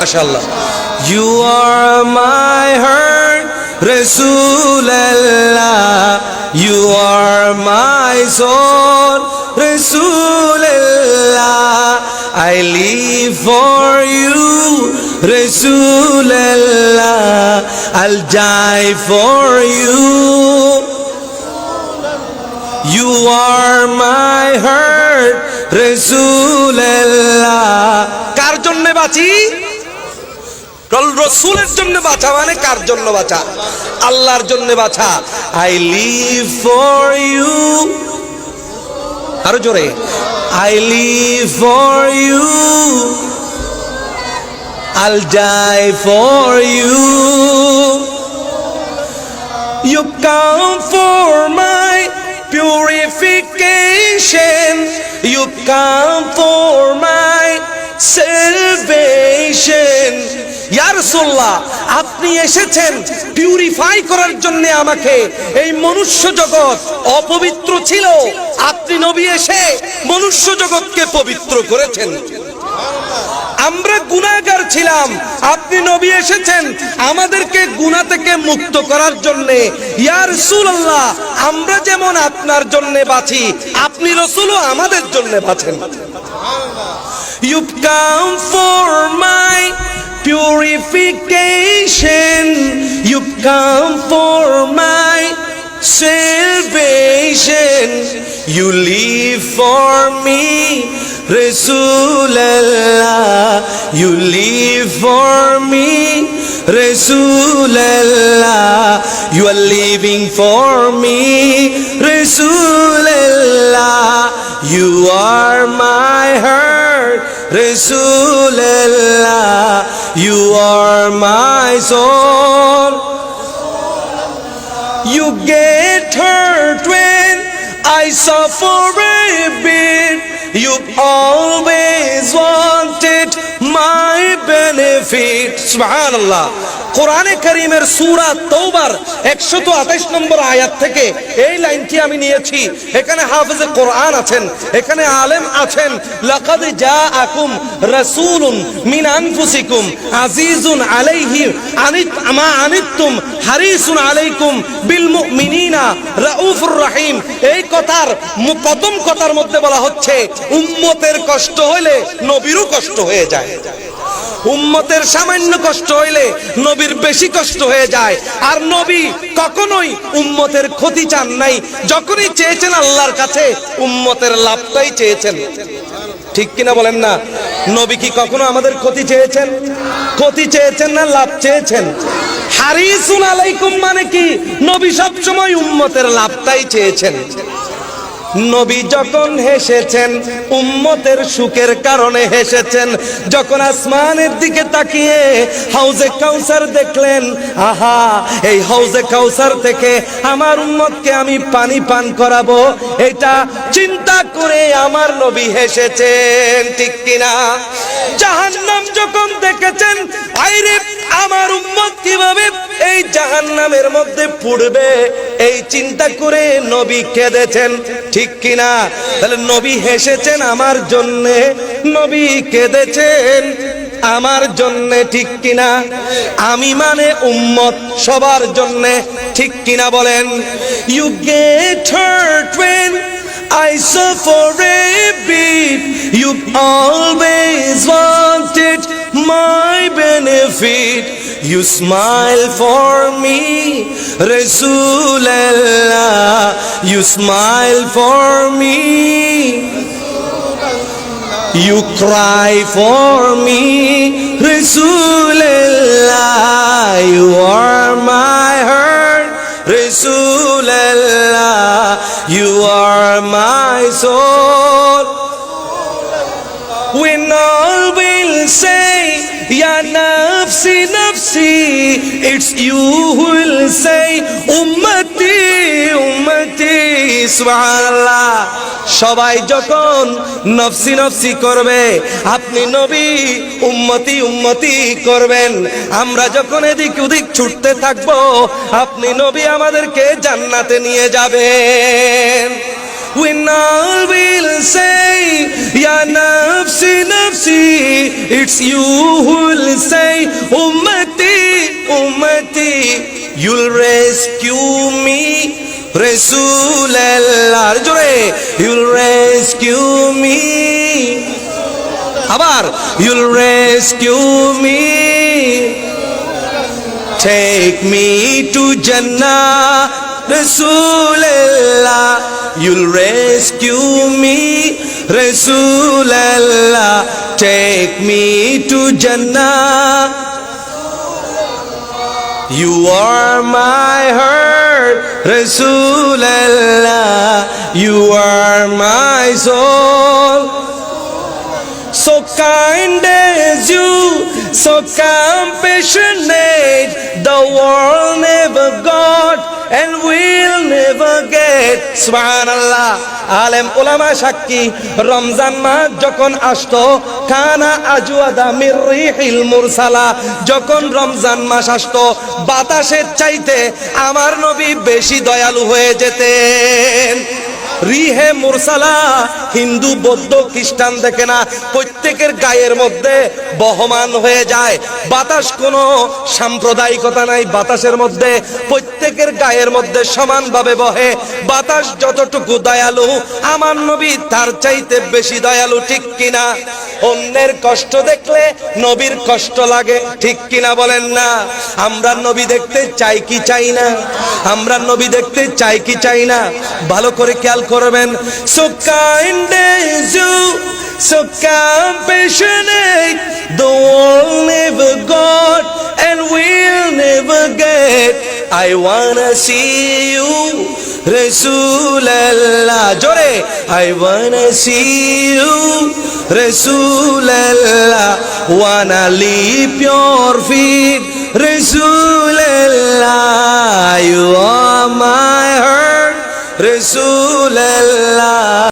মাশাআল্লাহ। You are my heart, Rasulallah. You are my soul, Rasulallah. I live for you, Rasulallah. I'll die for you. You are my heart, Rasulallah. কার জন্য বাঁচি? রসুলের জন্য বাঁচা মানে কার জন্য বাঁচা? আল্লাহর জন্য বাঁচা। I live for you, আরো জোরে, I live for you, I'll die for you. You come for my purification, you come for my salvation. ইয়া রাসূলুল্লাহ, আপনি এসেছেন পিউরিফাই করার জন্য আমাকে। এই মনুষ্য জগৎ অপবিত্র ছিল, আপনি নবী এসে মনুষ্য জগৎকে পবিত্র করেছেন। আমরা গুনাহগার ছিলাম, আপনি নবী এসেছেন আমাদেরকে গুনাহ থেকে মুক্ত করার জন্য। ইয়া রাসূলুল্লাহ, আমরা যেমন আপনার জন্য বাঁচি, আপনি রাসূলও আমাদের জন্য বাঁচেন। You come for my purification, you come for my salvation. You live for me, Rasulallah. You live for me, Rasulallah. You are living for me, Rasulallah. You are my heart, Rasulallah. You are my soul. You get hurt when I suffer a bit. You always wanted my benefit. Subhanallah. কোরআনে কারীমের সূরা তাওবার 128 নম্বর আয়াত থেকে এই লাইনটি আমি নিয়েছি। এখানে হাফেজে কোরআন আছেন, এখানে আলেম আছেন। লাকাদ জাআকুম রাসূলুন মিন আনফুসিকুম আজিজুন আলাইহি মা আনিতুম হারিসুন আলাইকুম বিল মুমিনিনা রাউফুর রহিম। এই কথার প্রথম কথার মধ্যে বলা হচ্ছে উম্মতের কষ্ট হইলে নবীরও কষ্ট হয়ে যায়। উম্মতের সামান্য কষ্ট হইলে নবীর বেশি কষ্ট হয়ে যায়। আর নবী কখনোই উম্মতের ক্ষতি চান নাই, যখনই চেয়েছেন আল্লাহর কাছে উম্মতের লাভটাই চেয়েছেন। ঠিক কিনা বলেন না? নবী কি কখনো আমাদের ক্ষতি চেয়েছেন? ক্ষতি চেয়েছেন না লাভ চেয়েছেন? হারিসুন আলাইকুম মানে কি? নবী সব সময় উম্মতের লাভটাই চেয়েছেন। নবী যখন হেসেছেন উম্মতের সুখের কারণে হেসেছেন। যখন আসমানের দিকে তাকিয়ে হাউজে কাউসার দেখলেন, আহা এই হাউজে কাউসার থেকে আমার উম্মতকে আমি পানি পান করাবো, এটা চিন্তা করে আমার নবী হেসেছেন। ঠিক কিনা? জাহান্নাম যখন দেখেছেন, আইরে আমার উম্মত কিভাবে এই জাহান্নামের মধ্যে পড়বে, এই চিন্তা করে নবী কেঁদেছেন। ঠিক কিনা? তাহলে নবী হেসেছেন আমার জন্যে, নবী কেঁদেছেন আমার জন্যে। ঠিক কিনা? আমি মানে উম্মত সবার জন্যে। ঠিক কিনা বলেন? You get hurt when I suffer a bit. You always wanted my benefit. You smile for me, Rasulallah. You smile for me. You cry for me, Rasulallah. You are my heart, Rasulallah. You are my soul. When all will say, Ya nafsi nafsi, it's you who will say, Ummati ummati. Subhanallah. সবাই যখন নফসি নফসি করবে, আপনি নবী উম্মতি উম্মতি করবেন। আমরা যখন এদিক ওদিক ছুটতে থাকবো, আপনি নবী আমাদেরকে জান্নাতে নিয়ে যাবেন। When all will say, Ya nafsi nafsi, it's you who will say, Ummati, Ummati, you'll rescue me, Rasulallah, jore, you'll rescue me, abar, you'll rescue me, take me to Jannah, Rasulallah, you'll rescue me, Rasulallah, take me to Jannah. You are my heart, Rasulallah, you are my soul. So kind as you, so compassionate, the world never got and will never get. Subhanallah. আলেম ওলামা সাক্ষী, রমজান মাস যখন আসতো, কানা আজওয়াদা মির রিহিল মুরসালা, যখন রমজান মাস আসতো বাতাসের চাইতে আমার নবী বেশি দয়ালু হয়ে যেতেন। রিহে মুরসালা, হিন্দু বৌদ্ধ খ্রিস্টান দেখে না, প্রত্যেকের গায়ের মধ্যে বহমান হয়ে যায় বাতাস, কোনো সাম্প্রদায়িকতা নাই বাতাসের মধ্যে, প্রত্যেকের গায়ের মধ্যে সমানভাবে বহে বাতাস। যতটুকু দয়ালু আমার নবী তার চাইতে বেশি দয়ালু, ঠিক কিনা? অন্যের কষ্ট দেখলে নবীর কষ্ট লাগে, ঠিক কিনা বলেন না? আমরা নবী দেখতে চাই কি চাই না? আমরা নবী দেখতে চাই কি চাই না? ভালো করে খেয়াল করবেন। So kind as you, so compassionate, the world never got and will never get. I wanna see you, Rasulallah, jore, I wanna see you, Rasulallah, wanna leap your feet, Rasulallah, you are my heart, Rasulallah.